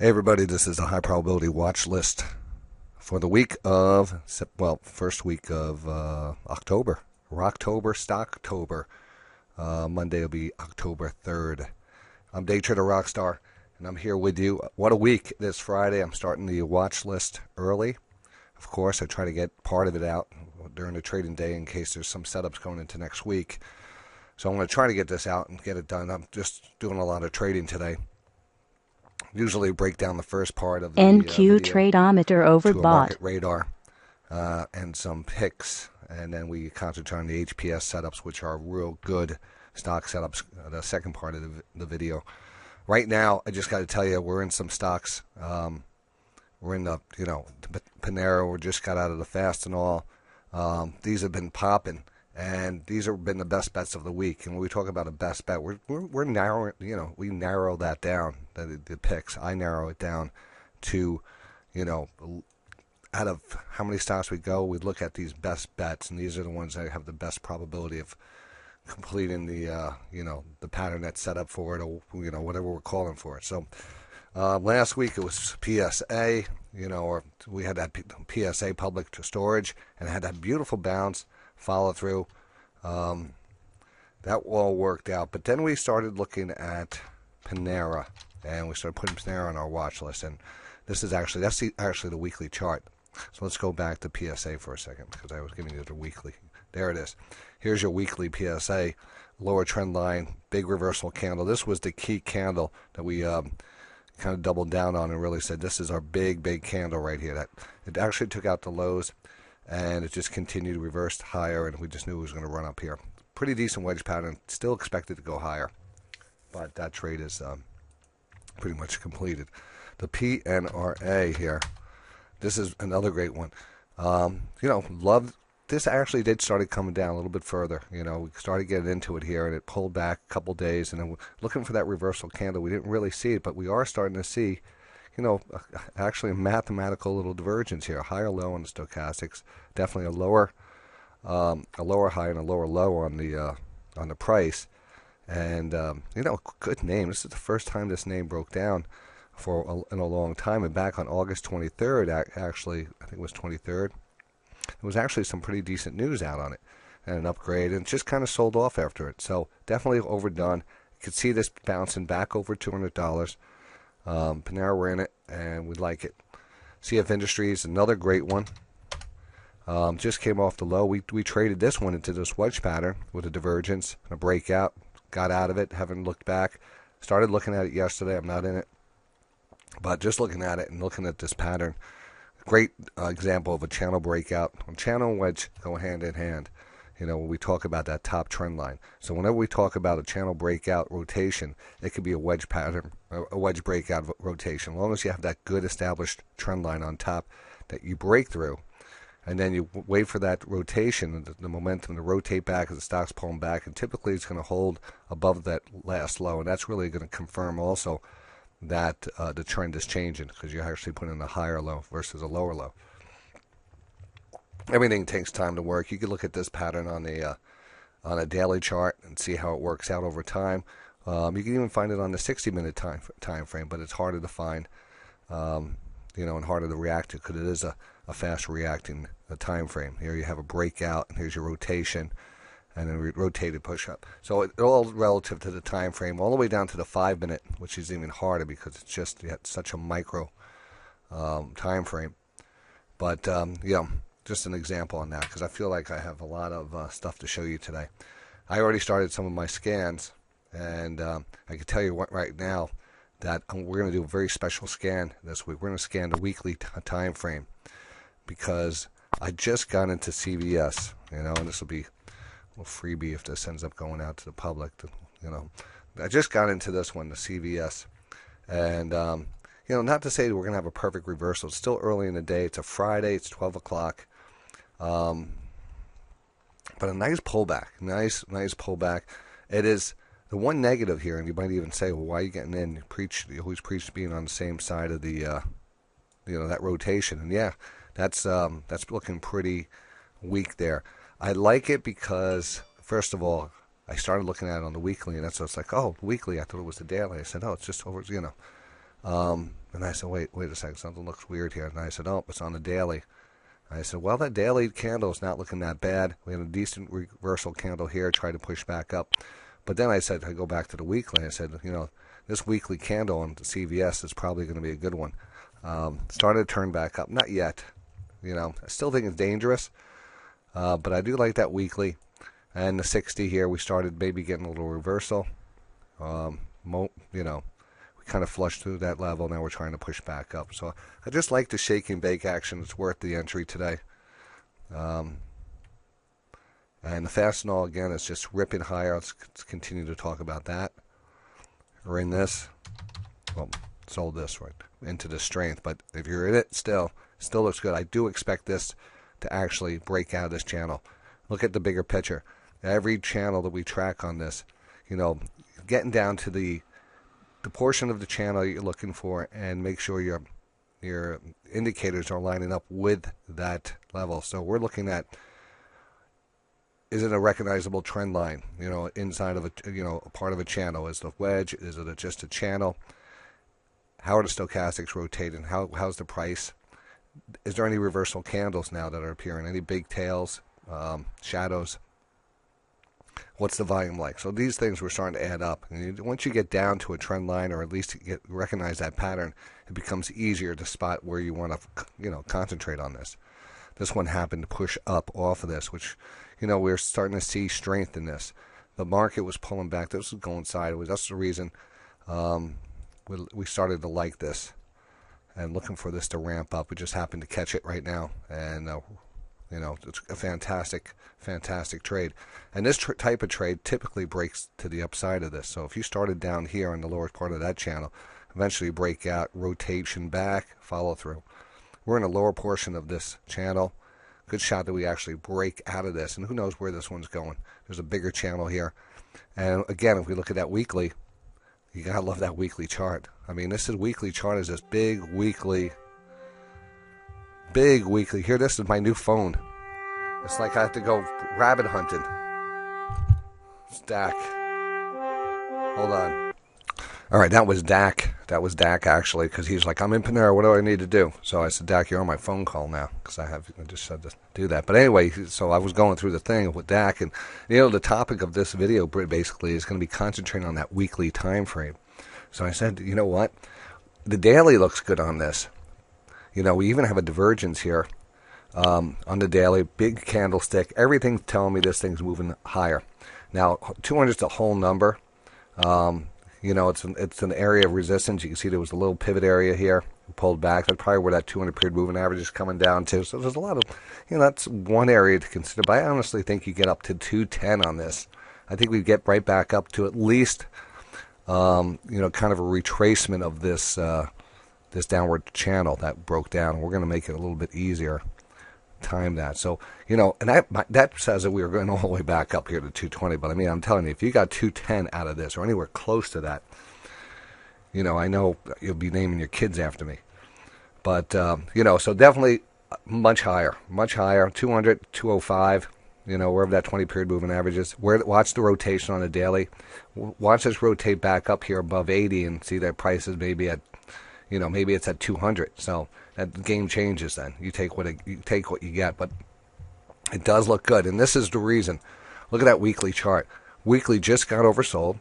Hey everybody, this is a high probability watch list for the week of, first week of October. Rocktober, Stocktober. Monday will be October 3rd. I'm DayTraderRockStar, and I'm here with you. What a week this Friday. I'm starting the watch list early. Of course, I try to get part of it out during the trading day in case there's some setups going into next week. So I'm going to try to get this out and get it done. I'm just doing a lot of trading today. Usually break down the first part of the NQ video Tradeometer to a overbought. market radar and some picks, and then we concentrate on the HPS setups, which are real good stock setups, the second part of the video. Right now, I just got to tell you, we're in some stocks. We're in the, Panera, we just got out of the fast and all. These have been popping. And these have been the best bets of the week. And when we talk about a best bet, we're narrowing, we narrow that down, the picks. I narrow it down to, out of how many stocks we go, we look at these best bets, and these are the ones that have the best probability of completing the, the pattern that's set up for it, or, whatever we're calling for it. So last week it was PSA, or we had that PSA public storage, and it had that beautiful bounce. Follow through. That all worked out. But then we started looking at Panera, and we started putting Panera on our watch list. And this is actually the weekly chart. So let's go back to PSA for a second, because I was giving you the weekly. There it is. Here's your weekly PSA, lower trend line, big reversal candle. This was the key candle that we kind of doubled down on and really said this is our big candle right here. That it actually took out the lows. And it just continued to reverse higher, and we just knew it was going to run up here. Pretty decent wedge pattern. Still expected to go higher. But that trade is pretty much completed. The PNRA here. This is another great one. Love. This actually did start coming down a little bit further. We started getting into it here, and it pulled back a couple days. And then we're looking for that reversal candle. We didn't really see it, but we are starting to see actually a mathematical little divergence here. A higher low on the stochastics, definitely a lower high and a lower low on the price. And good name. This is the first time this name broke down in a long time. And back on August 23rd, actually, I think it was 23rd, there was actually some pretty decent news out on it and an upgrade, and it just kind of sold off after it. So definitely overdone. You could see this bouncing back over $200. Panera, we're in it, and we like it. CF Industries, another great one. Just came off the low. We traded this one into this wedge pattern with a divergence, a breakout. Got out of it, haven't looked back. Started looking at it yesterday. I'm not in it. But just looking at it and looking at this pattern, great example of a channel breakout. Channel and wedge go hand in hand. When we talk about that top trend line. So whenever we talk about a channel breakout rotation, it could be a wedge pattern, a wedge breakout rotation. As long as you have that good established trend line on top that you break through, and then you wait for that rotation, the momentum to rotate back as the stock's pulling back, and typically it's going to hold above that last low, and that's really going to confirm also that the trend is changing, because you're actually putting in a higher low versus a lower low. Everything takes time to work. You can look at this pattern on a daily chart and see how it works out over time. You can even find it on the 60-minute time frame, but it's harder to find, and harder to react to, because it is a fast reacting time frame. Here you have a breakout, and here's your rotation, and then rotated push up. So it's all relative to the time frame, all the way down to the 5-minute, which is even harder because it's just such a micro time frame. But just an example on that, because I feel like I have a lot of stuff to show you today. I already started some of my scans, and I can tell you right now that we're going to do a very special scan this week. We're going to scan the weekly time frame, because I just got into CVS, and this will be a little freebie if this ends up going out to the public. I just got into this one, the CVS, and not to say that we're going to have a perfect reversal. It's still early in the day. It's a Friday. It's 12 o'clock. But a nice pullback. Nice pullback. It is the one negative here, and you might even say, well, why are you getting in? You always preach being on the same side of the, that rotation. And yeah, that's looking pretty weak there. I like it because, first of all, I started looking at it on the weekly, and that's what's like, oh, weekly. I thought it was the daily. I said, oh, it's just over, And I said, wait a second, something looks weird here. And I said, oh, it's on the daily. I said, well, that daily candle is not looking that bad. We had a decent reversal candle here, tried to push back up. But then I said, I go back to the weekly. I said, this weekly candle on the CVS is probably going to be a good one. Started to turn back up. Not yet. I still think it's dangerous. But I do like that weekly. And the 60 here, we started maybe getting a little reversal. We kind of flushed through that level. Now we're trying to push back up. So I just like the shake and bake action. It's worth the entry today. And the Fastenal, again, is just ripping higher. Let's continue to talk about that. We're in this. Well, sold this right into the strength. But if you're in it still looks good. I do expect this to actually break out of this channel. Look at the bigger picture. Every channel that we track on this, getting down to the portion of the channel you're looking for, and make sure your indicators are lining up with that level. So we're looking at, is it a recognizable trend line, inside of a part of a channel? Is the wedge? Is it just a channel? How are the stochastics rotating? How's the price? Is there any reversal candles now that are appearing? Any big tails, shadows? What's the volume like? So these things we're starting to add up. And once you get down to a trend line, or at least recognize that pattern, it becomes easier to spot where you want to, concentrate on this. This one happened to push up off of this, which, we're starting to see strength in this. The market was pulling back. This was going sideways. That's the reason we started to like this and looking for this to ramp up. We just happened to catch it right now, and it's a fantastic trade. And this type of trade typically breaks to the upside of this. So if you started down here on the lower part of that channel, eventually break out, rotation back, follow through. We're in the lower portion of this channel. Good shot that we actually break out of this, and who knows where this one's going. There's a bigger channel here. And again, if we look at that weekly, you gotta love that weekly chart. I mean, this weekly chart is this big weekly. Here, this is my new phone. It's like I have to go rabbit hunting. It's Dak. Hold on. All right, that was Dak. That was Dak, actually, because he's like, I'm in Panera. What do I need to do? So I said, Dak, you're on my phone call now, because I just said to do that. But anyway, so I was going through the thing with Dak, and the topic of this video basically is going to be concentrating on that weekly time frame. So I said, you know what? The daily looks good on this. We even have a divergence here on the daily, big candlestick. Everything's telling me this thing's moving higher. Now, 200 is a whole number. It's an area of resistance. You can see there was a little pivot area here. We pulled back. That's probably where that 200 period moving average is coming down to. So there's a lot of, that's one area to consider. But I honestly think you get up to 210 on this. I think we get right back up to at least, kind of a retracement of this this downward channel that broke down. We're going to make it a little bit easier. Time that. So, and that says that we are going all the way back up here to 220. But I mean, I'm telling you, if you got 210 out of this or anywhere close to that, I know you'll be naming your kids after me. But, so definitely much higher, 200, 205, wherever that 20 period moving average is. Watch the rotation on the daily. Watch this rotate back up here above 80 and see that price is maybe at, maybe it's at 200. So that game changes then. You take what you get, but it does look good. And this is the reason. Look at that weekly chart. Weekly just got oversold.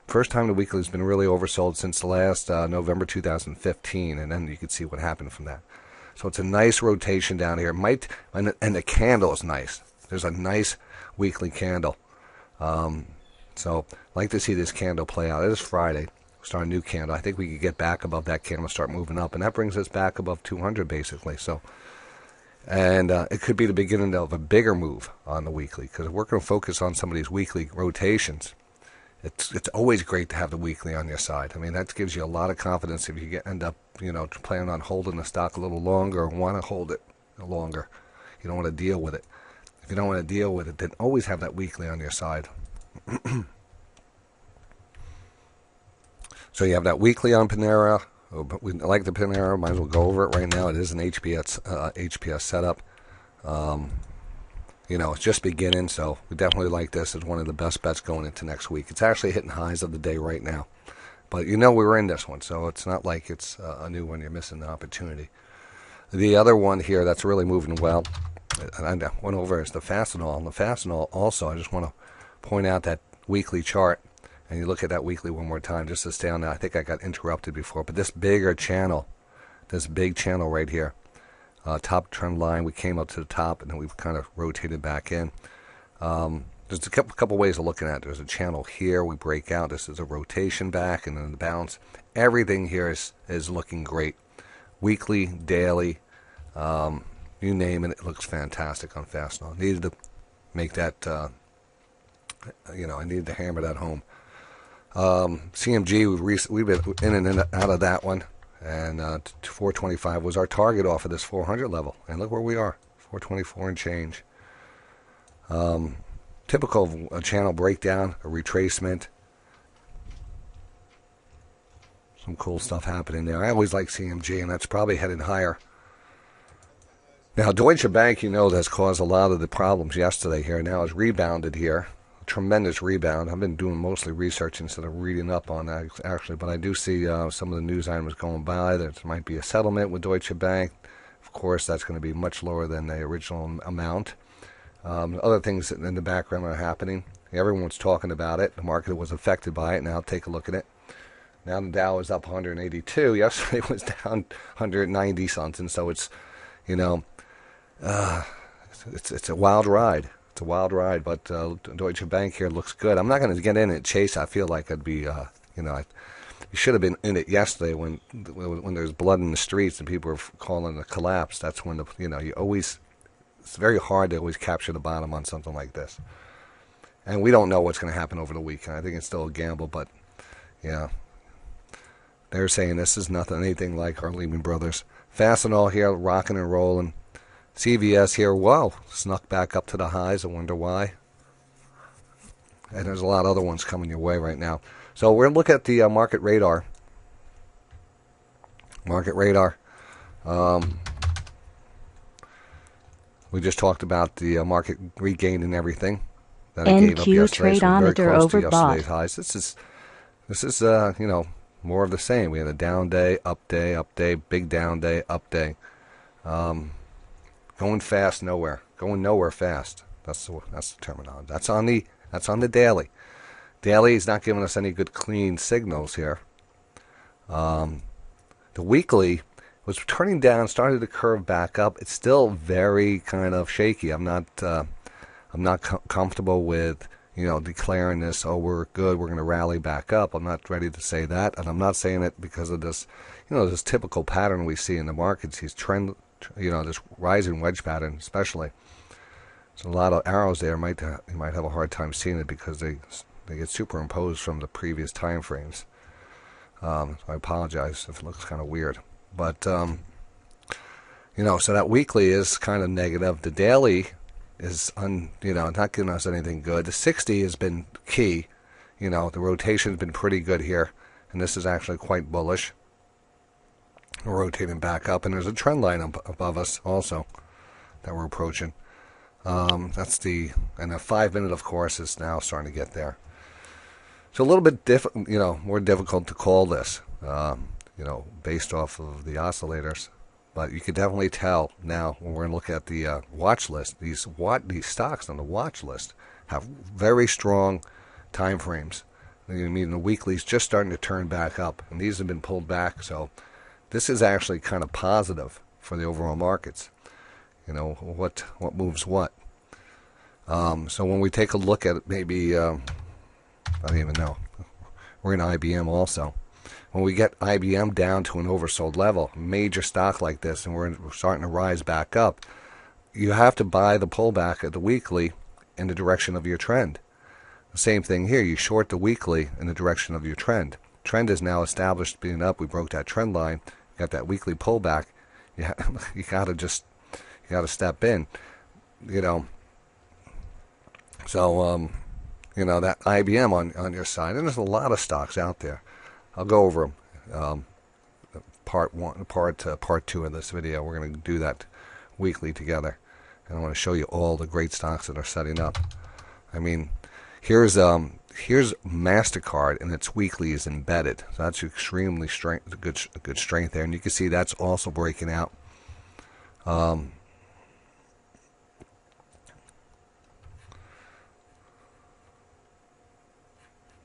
First time the weekly has been really oversold since the last November 2015, and then you can see what happened from that. So it's a nice rotation down here. And the candle is nice. There's a nice weekly candle. So like to see this candle play out. It is Friday. Start a new candle. I think we could get back above that candle, start moving up, and that brings us back above 200 basically. So, and it could be the beginning of a bigger move on the weekly, because we're going to focus on some of these weekly rotations. It's always great to have the weekly on your side. I mean, that gives you a lot of confidence if you end up planning on holding the stock a little longer or want to hold it longer. You don't want to deal with it. If you don't want to deal with it, then always have that weekly on your side. So you have that weekly on Panera. We like the Panera. Might as well go over it right now. It is an HPS setup. It's just beginning, so we definitely like this as one of the best bets going into next week. It's actually hitting highs of the day right now. But we were in this one, so it's not like it's a new one. You're missing the opportunity. The other one here that's really moving well, and I went over, is the Fastenal. And the Fastenal also, I just want to point out that weekly chart, and you look at that weekly one more time just to stay on that. I think I got interrupted before, but this bigger channel, this big channel right here, top trend line, we came up to the top, and then we've kind of rotated back in. There's a couple ways of looking at it. There's a channel here, we break out. This is a rotation back, and then the bounce. Everything here is looking great. Weekly, daily, you name it, it looks fantastic on Fastenal. Needed to make that, I needed to hammer that home. CMG, we've been in and out of that one, and 425 was our target off of this 400 level, and look where we are, 424 and change. Typical of a channel breakdown, a retracement. Some cool stuff happening there. I always like CMG, and that's probably heading higher. Now, Deutsche Bank, has caused a lot of the problems yesterday here. Now it's rebounded here. A tremendous rebound. I've been doing mostly research instead of reading up on that, actually. But I do see some of the news items going by. There might be a settlement with Deutsche Bank. Of course, that's going to be much lower than the original amount. Other things in the background are happening. Everyone's talking about it. The market was affected by it. Now take a look at it. Now the Dow is up 182. Yesterday it was down 190 something. So it's, it's a wild ride. It's a wild ride. But Deutsche Bank here looks good. I'm not going to get in it, Chase. I feel like I'd be, you should have been in it yesterday when there's blood in the streets and people are calling a collapse. That's when you always. It's very hard to always capture the bottom on something like this. And we don't know what's going to happen over the weekend. I think it's still a gamble, but yeah. They're saying this is anything like our Lehman Brothers. Fastenal here, rocking and rolling. CVS here, whoa, snuck back up to the highs. I wonder why. And there's a lot of other ones coming your way right now. So we're going to look at the market radar. Market radar. We just talked about the market regaining everything that it gave up yesterday. So very close to yesterday's highs. This is more of the same. We had a down day, up day, big down day, up day. Going fast nowhere. Going nowhere fast. That's the terminology. That's on the daily. Daily is not giving us any good clean signals here. The weekly was turning down, started to curve back up. It's still very kind of shaky. I'm not comfortable with declaring this. Oh, we're good. We're going to rally back up. I'm not ready to say that, and I'm not saying it because of this, this typical pattern we see in the markets. These trend, this rising wedge pattern, especially. There's a lot of arrows there. You might have a hard time seeing it because they get superimposed from the previous time frames. So I apologize if it looks kind of weird. But, so that weekly is kind of negative. The daily is, not giving us anything good. The 60 has been key. The rotation has been pretty good here. And this is actually quite bullish. We're rotating back up. And there's a trend line above us also that we're approaching. And the 5 minute, of course, is now starting to get there. So a little bit more difficult to call this. Based off of the oscillators. But you can definitely tell now when we're going to look at the watch list. These stocks on the watch list have very strong time frames. The weekly is just starting to turn back up, and these have been pulled back. So this is actually kind of positive for the overall markets. What moves what. So when we take a look at it, maybe I don't even know. We're in IBM also. When we get IBM down to an oversold level, a major stock like this, and we're starting to rise back up, you have to buy the pullback at the weekly in the direction of your trend. The same thing here. You short the weekly in the direction of your trend. Trend is now established being up. We broke that trend line. Got that weekly pullback. You got to step in. So that IBM on your side, and there's a lot of stocks out there. I'll go over them. Part 2 of this video. We're going to do that weekly together, and I want to show you all the great stocks that are setting up. I mean, here's here's MasterCard, and its weekly is embedded. So that's extremely good strength there, and you can see that's also breaking out.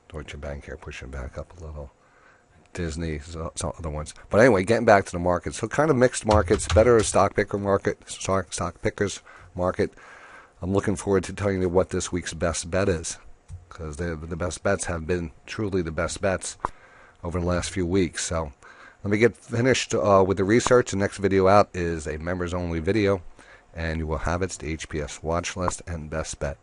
Deutsche Bank here pushing back up a little. Disney, some other ones. But anyway, getting back to the market. So kind of mixed markets, better stock picker market, stock pickers market. I'm looking forward to telling you what this week's best bet is, because the best bets have been truly the best bets over the last few weeks. So let me get finished with the research. The next video out is a members only video, and you will have it. It's the HPS watch list and best bet.